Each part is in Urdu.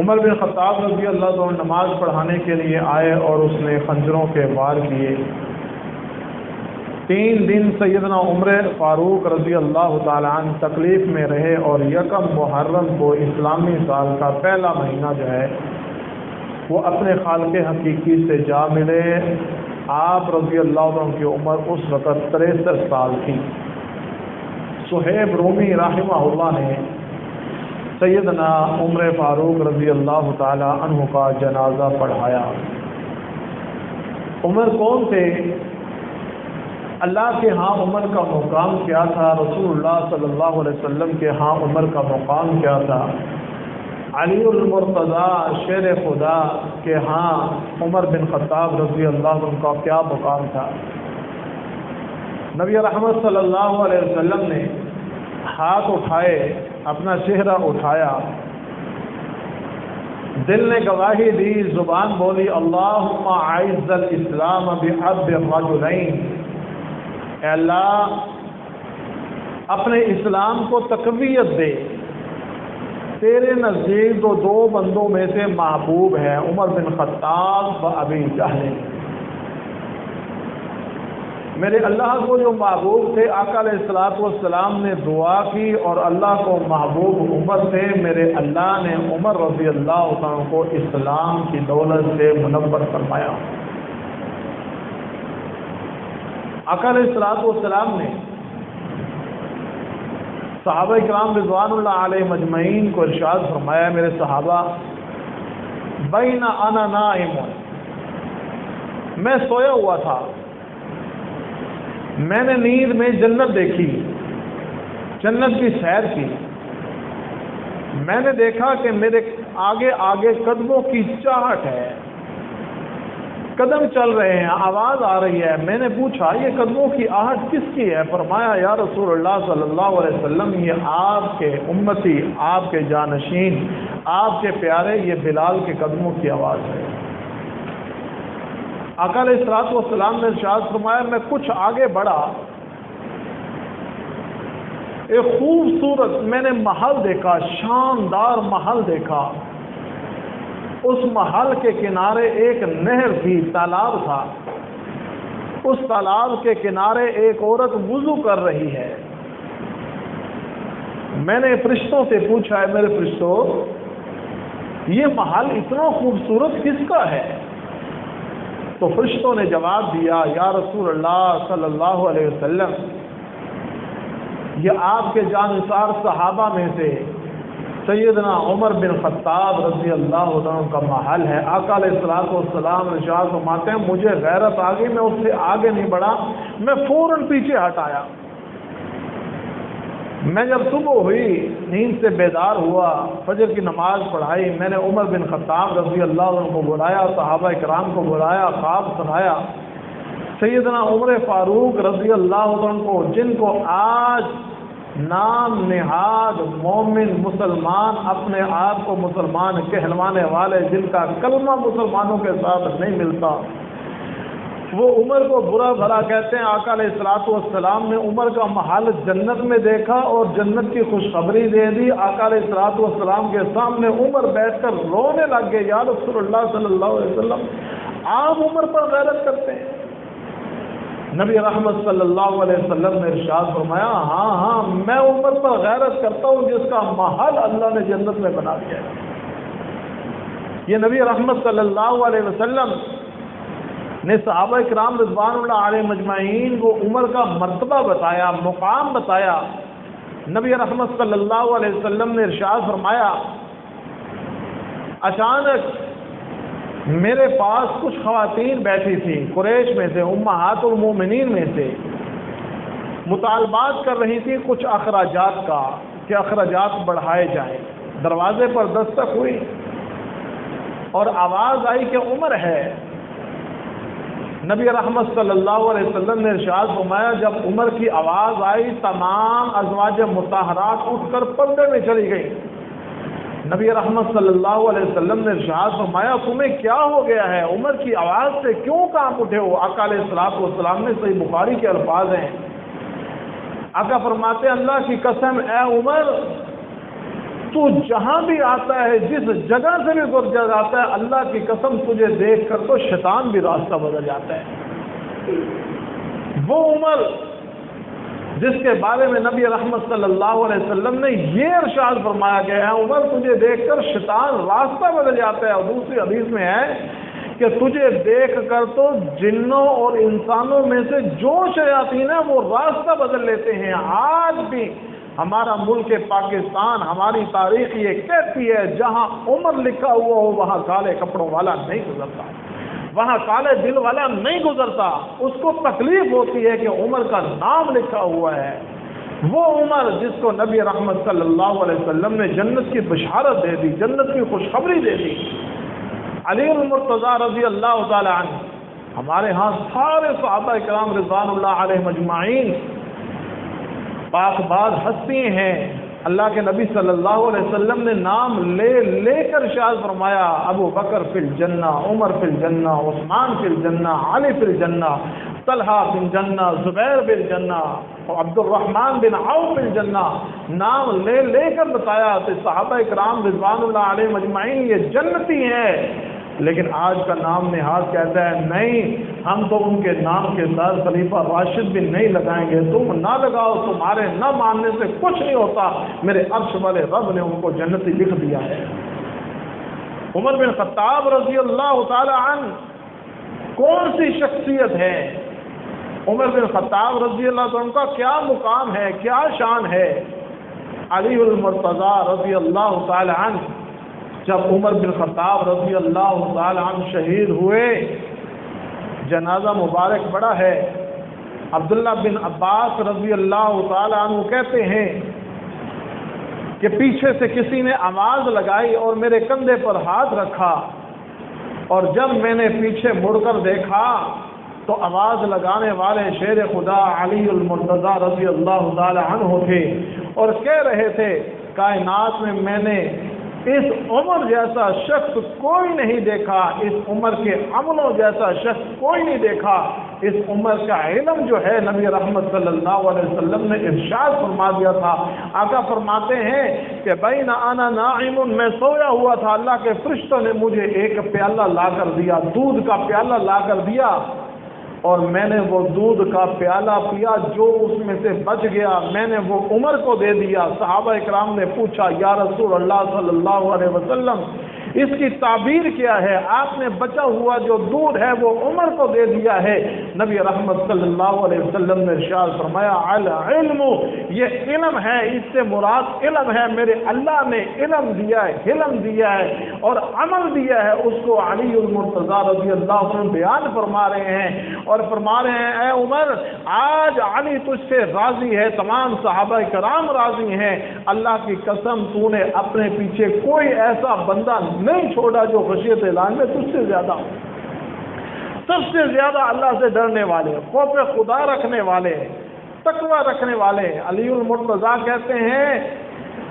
عمر بن خطاب رضی اللہ عنہ نماز پڑھانے کے لیے آئے اور اس نے خنجروں کے وار کیے۔ 3 دن سیدنا عمر فاروق رضی اللہ تعالیٰ عنہ تکلیف میں رہے اور یکم محرم کو اسلامی سال کا پہلا مہینہ جو ہے وہ اپنے خالق حقیقی سے جا ملے۔ آپ رضی اللہ عنہ کی عمر اس وقت 63 سال تھی۔ صہیب رومی رحمہ اللہ نے سیدنا عمر فاروق رضی اللہ تعالیٰ عنہ کا جنازہ پڑھایا۔ عمر کون تھے؟ اللہ کے ہاں عمر کا مقام کیا تھا؟ رسول اللہ صلی اللہ علیہ وسلم کے ہاں عمر کا مقام کیا تھا؟ علی المرتضی شیر خدا کے ہاں عمر بن خطاب رضی اللہ عنہ کا کیا مقام تھا؟ نبی رحمت صلی اللہ علیہ وسلم نے ہاتھ اٹھائے، اپنا چہرہ اٹھایا، دل نے گواہی دی، زبان بولی اللہم اعز الاسلام بحب الرجلین، اے اللہ اپنے اسلام کو تقویت دے، تیرے نزدیک تو 2 بندوں میں سے محبوب ہے، عمر بن خطاب و ابی جہل۔ میرے اللہ کو جو محبوب تھے آقا علیہ الصلوۃ والسلام نے دعا کی اور اللہ کو محبوب عمر تھے، میرے اللہ نے عمر رضی اللہ عنہ کو اسلام کی دولت سے منور فرمایا۔ آقا علیہ الصلوۃ والسلام نے صحابہ کرام رضوان اللہ علیہ مجمعین کو ارشاد فرمایا، میرے صحابہ بین انا نائم، میں سویا ہوا تھا، میں نے نیند میں جنت دیکھی، جنت کی سیر کی، میں نے دیکھا کہ میرے آگے آگے قدموں کی چاہٹ ہے، قدم چل رہے ہیں، آواز آ رہی ہے۔ میں نے پوچھا یہ قدموں کی آہٹ کس کی ہے؟ فرمایا یا رسول اللہ صلی اللہ علیہ وسلم یہ آپ کے امتی، آپ کے جانشین، آپ کے پیارے، یہ بلال کے قدموں کی آواز ہے۔ آقا علیہ الصلوۃ والسلام نے ارشاد فرمایا میں کچھ آگے بڑھا، ایک خوبصورت میں نے محل دیکھا، شاندار محل دیکھا، اس محل کے کنارے ایک نہر تھی، تالاب تھا، اس تالاب کے کنارے ایک عورت وضو کر رہی ہے۔ میں نے فرشتوں سے پوچھا ہے میرے فرشتوں یہ محل اتنا خوبصورت کس کا ہے؟ تو فرشتوں نے جواب دیا یا رسول اللہ صلی اللہ علیہ وسلم یہ آپ کے جانثار صحابہ میں سے سیدنا عمر بن خطاب رضی اللہ عنہ کا محل ہے۔ آقا علیہ الصلوۃ والسلام ارشاد فرماتے ہیں مجھے غیرت آ گئی، میں اس سے آگے نہیں بڑھا، میں فوراً پیچھے ہٹایا۔ میں جب صبح ہوئی، نیند سے بیدار ہوا، فجر کی نماز پڑھائی، میں نے عمر بن خطاب رضی اللہ عنہ کو بلایا، صحابہ کرام کو بلایا، خواب سنایا، سیدنا عمر فاروق رضی اللہ عنہ کو، جن کو آج نام نہاد مومن مسلمان، اپنے آپ کو مسلمان کہلوانے والے، جن کا کلمہ مسلمانوں کے ساتھ نہیں ملتا، وہ عمر کو برا بھلا کہتے ہیں۔ آقا علیہ الصلوۃ والسلام نے عمر کا محل جنت میں دیکھا اور جنت کی خوشخبری دے دی۔ آقا علیہ الصلوۃ والسلام کے سامنے عمر بیٹھ کر رونے لگ گئے، یا رسول اللہ صلی اللہ علیہ وسلم آپ عمر پر غیرت کرتے ہیں؟ نبی رحمت صلی اللہ علیہ وسلم نے ارشاد فرمایا ہاں میں عمر پر غیرت کرتا ہوں جس کا محل اللہ نے جنت میں بنا دیا ہے۔ یہ نبی رحمت صلی اللہ علیہ وسلم نے صحابہ کرام رضوان اللہ علیہ مجمعین کو عمر کا مرتبہ بتایا، مقام بتایا۔ نبی رحمت صلی اللہ علیہ وسلم نے ارشاد فرمایا اچانک میرے پاس کچھ خواتین بیٹھی تھیں، قریش میں سے، امہات المومنین میں سے، مطالبات کر رہی تھی کچھ اخراجات کا کہ اخراجات بڑھائے جائیں۔ دروازے پر دستک ہوئی اور آواز آئی کہ عمر ہے۔ نبی رحمت صلی اللہ علیہ وسلم نے ارشاد فرمایا جب عمر کی آواز آئی تمام ازواج مطہرات اٹھ کر پردے میں چلی گئی۔ نبی رحمت صلی اللہ علیہ وسلم نے ارشاد فرمایا تمہیں کیا ہو گیا ہے؟ عمر کی آواز سے کیوں کام اٹھے ہو؟ آقا علیہ الصلوۃ والسلام نے صحیح بخاری کے الفاظ ہیں، آقا فرماتے اللہ کی قسم اے عمر تو جہاں بھی آتا ہے، جس جگہ سے بھی گزر جاتا ہے، اللہ کی قسم تجھے دیکھ کر تو شیطان بھی راستہ بدل جاتا ہے۔ وہ عمر جس کے بارے میں نبی رحمت صلی اللہ علیہ وسلم نے یہ ارشاد فرمایا کہ اے عمر تجھے دیکھ کر شیطان راستہ بدل جاتا ہے، اور دوسری حدیث میں ہے کہ تجھے دیکھ کر تو جنوں اور انسانوں میں سے جو شیاطین ہیں وہ راستہ بدل لیتے ہیں۔ آج بھی ہمارا ملک پاکستان، ہماری تاریخ یہ کہتی ہے جہاں عمر لکھا ہوا ہو وہاں کالے کپڑوں والا نہیں گزرتا، وہاں کالے دل والا نہیں گزرتا۔ اس کو تکلیف ہوتی ہے کہ عمر کا نام لکھا ہوا ہے۔ وہ عمر جس کو نبی رحمت صلی اللہ علیہ وسلم نے جنت کی بشارت دے دی، جنت کی خوشخبری دے دی۔ علی المرتضیٰ رضی اللہ تعالی عنہ، ہمارے ہاں سارے صحابہ کرام رضوان اللہ علیہ مجمعین پاک باز ہستی ہیں۔ اللہ کے نبی صلی اللہ علیہ وسلم نے نام لے لے کر ارشاد فرمایا ابو بکر فی الجنہ، عمر فی الجنہ، عثمان فی الجنہ، علی فی الجنہ، طلحہ فی الجنہ، زبیر فی الجنہ، عبد الرحمن بن عوف فی الجنہ۔ نام لے لے کر بتایا کہ صحابہ کرام رضوان اللہ علیہ مجمعین یہ جنتی ہیں، لیکن آج کا نام نہاد کہتا ہے نہیں، ہم تو ان کے نام کے ساتھ خلیفہ راشد بھی نہیں لگائیں گے۔ تم نہ لگاؤ، تمہارے نہ ماننے سے کچھ نہیں ہوتا، میرے عرش والے رب نے ان کو جنتی لکھ دیا ہے۔ عمر بن خطاب رضی اللہ تعالی عنہ کون سی شخصیت ہے؟ عمر بن خطاب رضی اللہ عنہ کا کیا مقام ہے، کیا شان ہے؟ علی المرتضیٰ رضی اللہ تعالی عنہ جب عمر بن خطاب رضی اللہ تعالی عنہ شہید ہوئے، جنازہ مبارک پڑا ہے۔ عبداللہ بن عباس رضی اللہ تعالی عنہ کہتے ہیں کہ پیچھے سے کسی نے آواز لگائی اور میرے کندھے پر ہاتھ رکھا، اور جب میں نے پیچھے مڑ کر دیکھا تو آواز لگانے والے شیر خدا علی المرتضیٰ رضی اللہ تعالی عنہ تھے، اور کہہ رہے تھے کائنات میں نے اس عمر جیسا شخص کوئی نہیں دیکھا، اس عمر کے عملوں جیسا شخص کوئی نہیں دیکھا۔ اس عمر کا علم جو ہے نبی رحمت صلی اللہ علیہ وسلم نے ارشاد فرما دیا تھا۔ آقا فرماتے ہیں کہ بین انا نائم، میں سویا ہوا تھا، اللہ کے فرشتوں نے مجھے ایک پیالہ لا کر دیا، دودھ کا پیالہ لا کر دیا، اور میں نے وہ دودھ کا پیالہ پیا، جو اس میں سے بچ گیا میں نے وہ عمر کو دے دیا۔ صحابہ اکرام نے پوچھا یا رسول اللہ صلی اللہ علیہ وسلم اس کی تعبیر کیا ہے؟ آپ نے بچا ہوا جو دودھ ہے وہ عمر کو دے دیا ہے۔ نبی رحمت صلی اللہ علیہ وسلم نے ارشاد فرمایا العلم، یہ علم ہے، اس سے مراد علم ہے، میرے اللہ نے علم دیا ہے، علم دیا ہے اور عمل دیا ہے، اس کو علی المرتضیٰ رضی اللہ عنہ بیان فرما رہے ہیں، اور فرما رہے ہیں اے عمر آج علی تجھ سے راضی ہے، تمام صحابہ کرام راضی ہیں، اللہ کی قسم تو نے اپنے پیچھے کوئی ایسا بندہ نہیں چھوڑا جو خشیت اعلان میں تجھ سے زیادہ ہو۔ سب سے زیادہ اللہ سے ڈرنے والے، خوف خدا رکھنے والے، تقوی رکھنے والے علی المرتضیٰ کہتے ہیں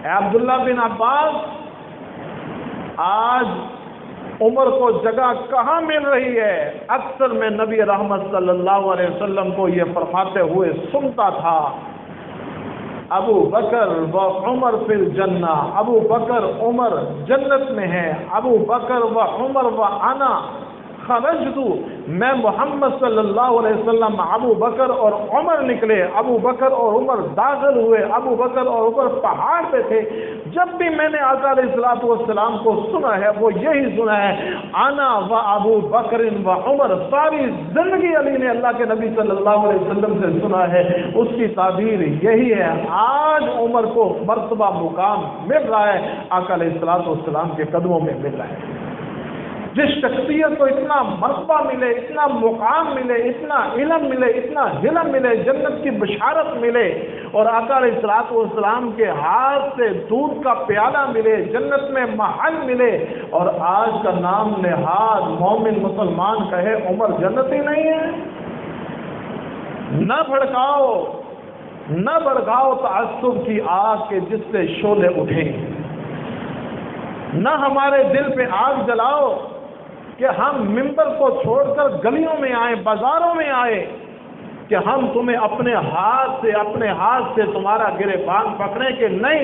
اے عبداللہ بن عباس آج عمر کو جگہ کہاں مل رہی ہے؟ اکثر میں نبی رحمت صلی اللہ علیہ وسلم کو یہ فرماتے ہوئے سنتا تھا ابو بکر و عمر فی الجنہ، ابو بکر عمر جنت میں ہیں، ابو بکر و عمر و انا خرجت، میں محمد صلی اللہ علیہ وسلم ابو بکر اور عمر نکلے، ابو بکر اور عمر داخل ہوئے، ابو بکر اور عمر پہاڑ پہ تھے۔ جب بھی میں نے آقا علیہ الصلوۃ والسلام کو سنا ہے وہ یہی سنا ہے انا و ابو بکر و عمر، ساری زندگی علی نے اللہ کے نبی صلی اللہ علیہ وسلم سے سنا ہے، اس کی تعبیر یہی ہے۔ آج عمر کو مرتبہ مقام مل رہا ہے، آقا علیہ الصلوۃ والسلام کے قدموں میں مل رہا ہے۔ جس شخصیت کو اتنا مرتبہ ملے، اتنا مقام ملے، اتنا علم ملے، اتنا علم ملے، جنت کی بشارت ملے، اور آقا علیہ الصلوۃ والسلام کے ہاتھ سے دودھ کا پیالہ ملے، جنت میں محل ملے، اور آج کا نام نہاد مومن مسلمان کہے عمر جنتی نہیں ہے۔ نہ بھڑکاؤ تعصب کی آگ کے جس سے شعلے اٹھیں، نہ ہمارے دل پہ آگ جلاؤ کہ ہم ممبر کو چھوڑ کر گلیوں میں آئے، بازاروں میں آئے، کہ ہم تمہیں اپنے ہاتھ سے تمہارا گریبان پکڑیں کہ نہیں،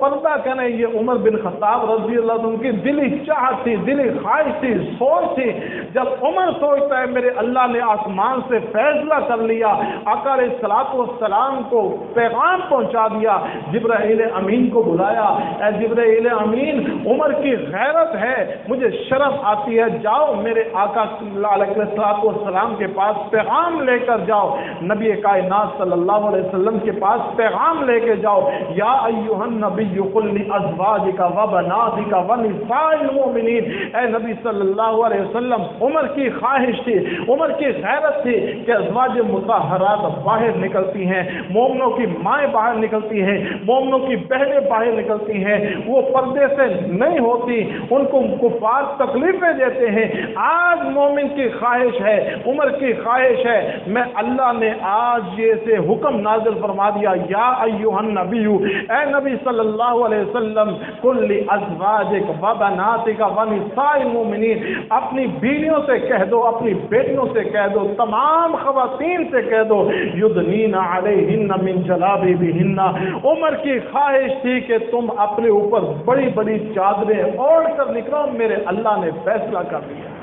پردہ کریں، یہ عمر بن خطاب رضی اللہ عنہ کی دلی چاہت تھی، دلی خواہش تھی، سوچ تھی۔ جب عمر سوچتا ہے میرے اللہ نے آسمان سے فیصلہ کر لیا، آقا علیہ الصلوۃ والسلام کو پیغام پہنچا دیا، جبرائیل امین کو بلایا، اے جبرائیل امین عمر کی غیرت ہے، مجھے شرف آتی ہے، جاؤ میرے آقا علیہ الصلوۃ والسلام کے پاس پیغام لے کر جاؤ، نبی کائنات صلی اللہ علیہ وسلم کے پاس پیغام لے کے جاؤ، یا ایھا النبی قل لازواجک وبناتک ونساء المؤمنین، اے نبی صلی اللہ علیہ وسلم، عمر کی خواہش تھی، عمر کی غیرت تھی کہ ازواج مطہرات باہر نکلتی ہیں، مومنوں کی مائیں باہر نکلتی ہیں، مومنوں کی بہنیں باہر نکلتی ہیں، وہ پردے سے نہیں ہوتی، ان کو کفار تکلیفیں دیتے ہیں۔ آج مومن کی خواہش ہے، عمر کی خواہش ہے، میں اللہ نے آج یہ سے حکم نازل فرما دیا، یا ایھا النبی، اے نبی صلی اللہ علیہ وسلم، قل لازواجک وبناتک ونساء المؤمنین، اپنی بیویوں سے کہہ دو، اپنی بیٹیوں سے کہہ دو، تمام خواتین سے کہہ دو، یدنین علیہن من جلابیبہن، عمر کی خواہش تھی کہ تم اپنے اوپر بڑی بڑی چادریں اوڑھ کر نکلو، میرے اللہ نے فیصلہ کر دیا۔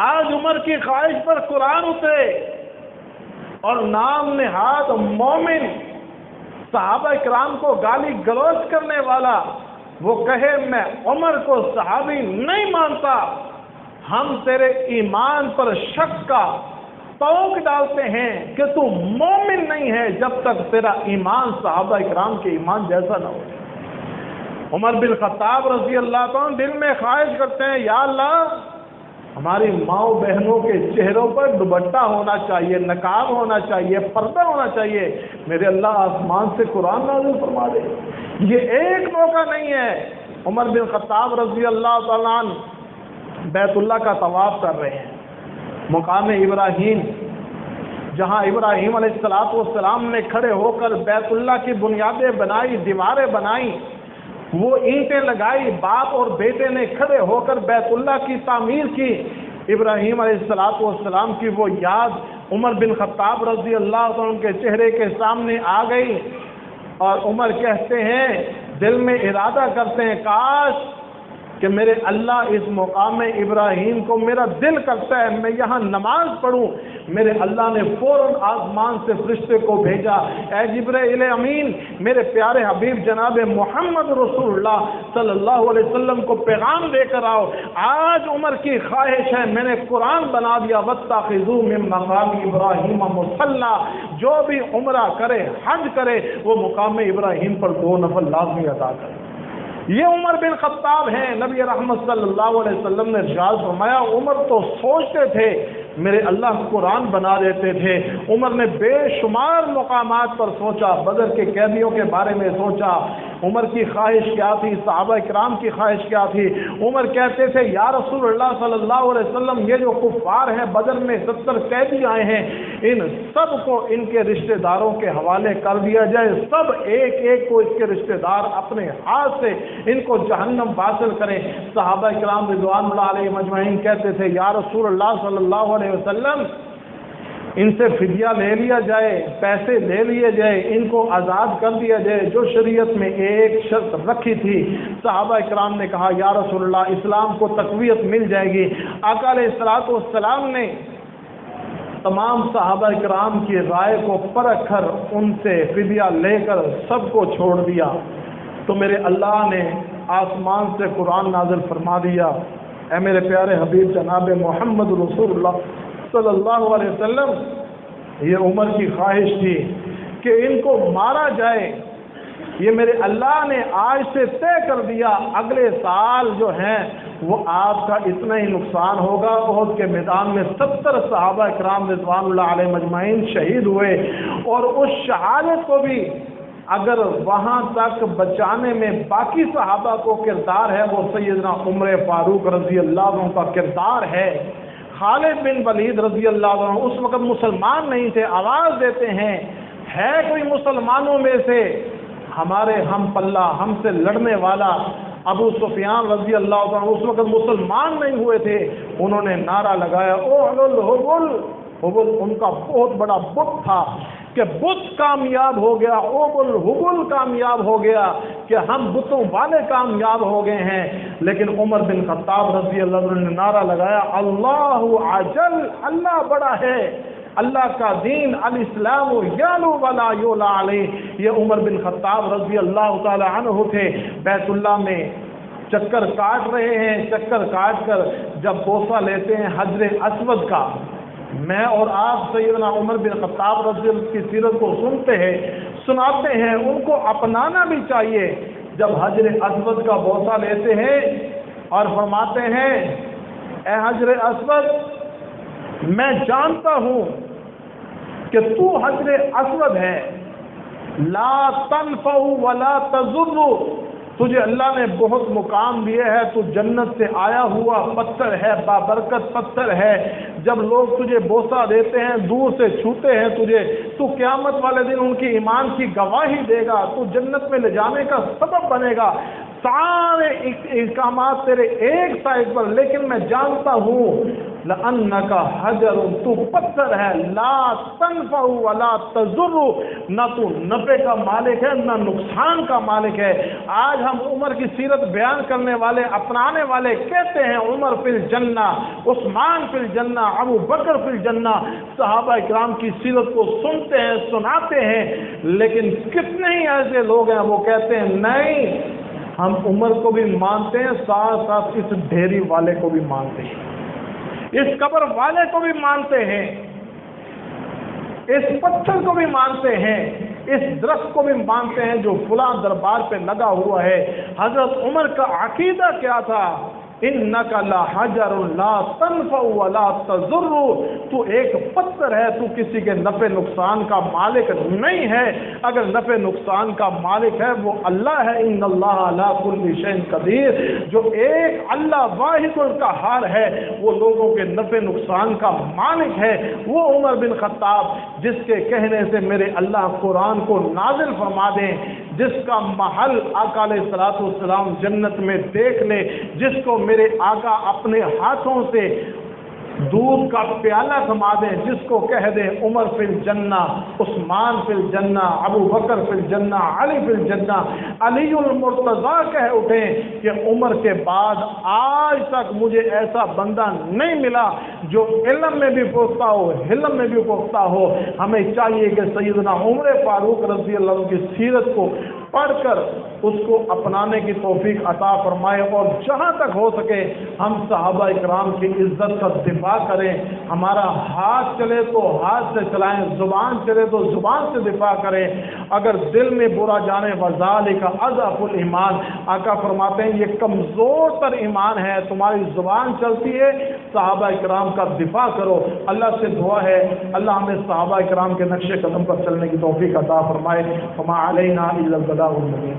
آج عمر کی خواہش پر قرآن اترے اور نام نہاد مومن صحابہ اکرام کو گالی گلوچ کرنے والا وہ کہے میں عمر کو صحابی نہیں مانتا، ہم تیرے ایمان پر شک کا توق ڈالتے ہیں کہ تو مومن نہیں ہے جب تک تیرا ایمان صحابہ اکرام کے ایمان جیسا نہ ہو۔ عمر بن خطاب رضی اللہ عنہ دل میں خواہش کرتے ہیں، یا اللہ ہماری ماؤں بہنوں کے چہروں پر دوپٹہ ہونا چاہیے، نقاب ہونا چاہیے، پردہ ہونا چاہیے، میرے اللہ آسمان سے قرآن نازل فرما دے۔ یہ ایک موقع نہیں ہے، عمر بن خطاب رضی اللہ تعالیٰ عنہ بیت اللہ کا طواف کر رہے ہیں، مقام ابراہیم جہاں ابراہیم علیہ السلام نے کھڑے ہو کر بیت اللہ کی بنیادیں بنائی، دیواریں بنائی، وہ اینٹیں لگائی، باپ اور بیٹے نے کھڑے ہو کر بیت اللہ کی تعمیر کی، ابراہیم علیہ السلام کی وہ یاد عمر بن خطاب رضی اللہ عنہ کے چہرے کے سامنے آ گئی، اور عمر کہتے ہیں، دل میں ارادہ کرتے ہیں، کاش کہ میرے اللہ اس مقام ابراہیم کو، میرا دل کرتا ہے میں یہاں نماز پڑھوں، میرے اللہ نے فوراً آسمان سے فرشتے کو بھیجا، اے جبرائیل امین میرے پیارے حبیب جناب محمد رسول اللہ صلی اللہ علیہ وسلم کو پیغام دے کر آؤ، آج عمر کی خواہش ہے، میں نے قرآن بنا دیا، واتخذوا من مقام ابراہیم مصلی، جو بھی عمرہ کرے، حج کرے، وہ مقام ابراہیم پر 2 نفل لازمی ادا کرے۔ یہ عمر بن خطاب ہیں، نبی رحمت صلی اللہ علیہ وسلم نے ارشاد فرمایا، عمر تو سوچتے تھے میرے اللہ قرآن بنا دیتے تھے۔ عمر نے بے شمار مقامات پر سوچا، بدر کے قیدیوں کے بارے میں سوچا، عمر کی خواہش کیا تھی، صحابہ اکرام کی خواہش کیا تھی۔ عمر کہتے تھے، یا رسول اللہ صلی اللہ علیہ وسلم، یہ جو کفار ہیں، بدر میں 70 قیدی آئے ہیں، ان سب کو ان کے رشتہ داروں کے حوالے کر دیا جائے، سب ایک ایک کو اس کے رشتہ دار اپنے ہاتھ سے ان کو جہنم واصل کریں۔ صحابہ اکرام رضوان اللہ علیہم اجمعین کہتے تھے، یا رسول اللہ صلی اللہ علیہ وسلم، ان سے فدیہ لے لیا جائے، پیسے لے لیے جائے، ان کو آزاد کر دیا جائے، جو شریعت میں ایک شرط رکھی تھی۔ صحابہ اکرام نے کہا، یا رسول اللہ، اسلام کو تقویت مل جائے گی۔ آقا علیہ السلام نے تمام صحابہ اکرام کی رائے کو پرکھ کر ان سے فدیہ لے کر سب کو چھوڑ دیا، تو میرے اللہ نے آسمان سے قرآن نازل فرما دیا، اے میرے پیارے حبیب جناب محمد رسول اللہ صلی اللہ علیہ وسلم، یہ عمر کی خواہش تھی کہ ان کو مارا جائے، یہ میرے اللہ نے آج سے طے کر دیا، اگلے سال جو ہیں وہ آپ کا اتنا ہی نقصان ہوگا۔ احد کے میدان میں 70 صحابہ اکرام رضوان اللہ علیہ مجمعین شہید ہوئے، اور اس شہادت کو بھی اگر وہاں تک بچانے میں باقی صحابہ کو کردار ہے، وہ سیدنا عمر فاروق رضی اللہ عنہ کا کردار ہے۔ خالد بن ولید رضی اللہ عنہ اس وقت مسلمان نہیں تھے، آواز دیتے ہیں، ہے کوئی مسلمانوں میں سے ہمارے ہم پلہ، ہم سے لڑنے والا؟ ابو سفیان رضی اللہ عنہ اس وقت مسلمان نہیں ہوئے تھے، انہوں نے نعرہ لگایا، اوہ حبل، حبل ان کا بہت بڑا بت تھا، کہ بت کامیاب ہو گیا، اوبل حبل کامیاب ہو گیا، کہ ہم بتوں والے کامیاب ہو گئے ہیں۔ لیکن عمر بن خطاب رضی اللہ عنہ نے نعرہ لگایا، اللہ عجل، اللہ بڑا ہے، اللہ کا دین الاسلام یعلو ولا یعلی علیہ۔ یہ عمر بن خطاب رضی اللہ تعالی عنہ تھے، بیت اللہ میں چکر کاٹ رہے ہیں، چکر کاٹ کر جب بوسہ لیتے ہیں حجر اسود کا، میں اور آپ سیدنا عمر بن خطاب رضی اللہ کی سیرت کو سنتے ہیں، سناتے ہیں، ان کو اپنانا بھی چاہیے۔ جب حجر اسود کا بوسہ لیتے ہیں اور فرماتے ہیں، اے حجر اسود، میں جانتا ہوں کہ تو حجر اسود ہے، لا تنفع ولا تضر، تجھے اللہ نے بہت مقام دیے ہے، تو جنت سے آیا ہوا پتھر ہے، بابرکت پتھر ہے۔ جب لوگ تجھے بوسہ دیتے ہیں، دور سے چھوتے ہیں تجھے، تو قیامت والے دن ان کی ایمان کی گواہی دے گا، تو جنت میں لے جانے کا سبب بنے گا۔ سارے احکامات تیرے ایک سائڈ پر، لیکن میں جانتا ہوں لَأَنَّكَ حَجَرٌ، تو پتھر ہے، لا تنفع ولا تضر، نہ تو نفع کا مالک ہے نہ نقصان کا مالک ہے۔ آج ہم عمر کی سیرت بیان کرنے والے، اپنانے والے کہتے ہیں عمر فی الجنہ، عثمان فی الجنہ، ابو بکر فی الجنہ، صحابہ کرام کی سیرت کو سنتے ہیں، سناتے ہیں، لیکن کتنے ہی ایسے لوگ ہیں وہ کہتے ہیں نہیں، ہم عمر کو بھی مانتے ہیں، ساتھ ساتھ اس ڈھیری والے کو بھی مانتے ہیں، اس قبر والے کو بھی مانتے ہیں، اس پتھر کو بھی مانتے ہیں، اس درخت کو بھی مانتے ہیں جو فلاں دربار پہ لگا ہوا ہے۔ حضرت عمر کا عقیدہ کیا تھا؟ انک لحجر لا تنفع ولا تضر، تو ایک پتھر ہے، تو کسی کے نفع نقصان کا مالک نہیں ہے، اگر نفع نقصان کا مالک ہے وہ اللہ ہے، ان اللہ علی کل شیء قدیر، جو ایک اللہ واحد القہار ہے، وہ لوگوں کے نفع نقصان کا مالک ہے۔ وہ عمر بن خطاب جس کے کہنے سے میرے اللہ قرآن کو نازل فرما دیں، جس کا محل آقا علیہ الصلوۃ والسلام جنت میں دیکھ لے، جس کو میرے آقا اپنے ہاتھوں سے دودھ کا پیالہ تھما دیں، جس کو کہہ دیں عمر فی الجنہ، عثمان فی الجنہ، ابو بکر فی الجنہ، علی فی الجنہ، علی المرتضیٰ کہہ اٹھیں کہ عمر کے بعد آج تک مجھے ایسا بندہ نہیں ملا جو علم میں بھی پختہ ہو، حلم میں بھی پختہ ہو۔ ہمیں چاہیے کہ سیدنا عمر فاروق رضی اللہ عنہ کی سیرت کو پڑھ کر اس کو اپنانے کی توفیق عطا فرمائے، اور جہاں تک ہو سکے ہم صحابہ اکرام کی عزت کا دفاع کریں۔ ہمارا ہاتھ چلے تو ہاتھ سے چلائیں، زبان چلے تو زبان سے دفاع کریں، اگر دل میں برا جانے وذالک اضعف الایمان، آقا فرماتے ہیں یہ کمزور تر ایمان ہے۔ تمہاری زبان چلتی ہے، صحابہ اکرام کا دفاع کرو۔ اللہ سے دعا ہے اللہ ہمیں صحابہ اکرام کے نقش قدم پر چلنے کی توفیق عطا فرمائے۔ وما علینا الا البلاغ المبین۔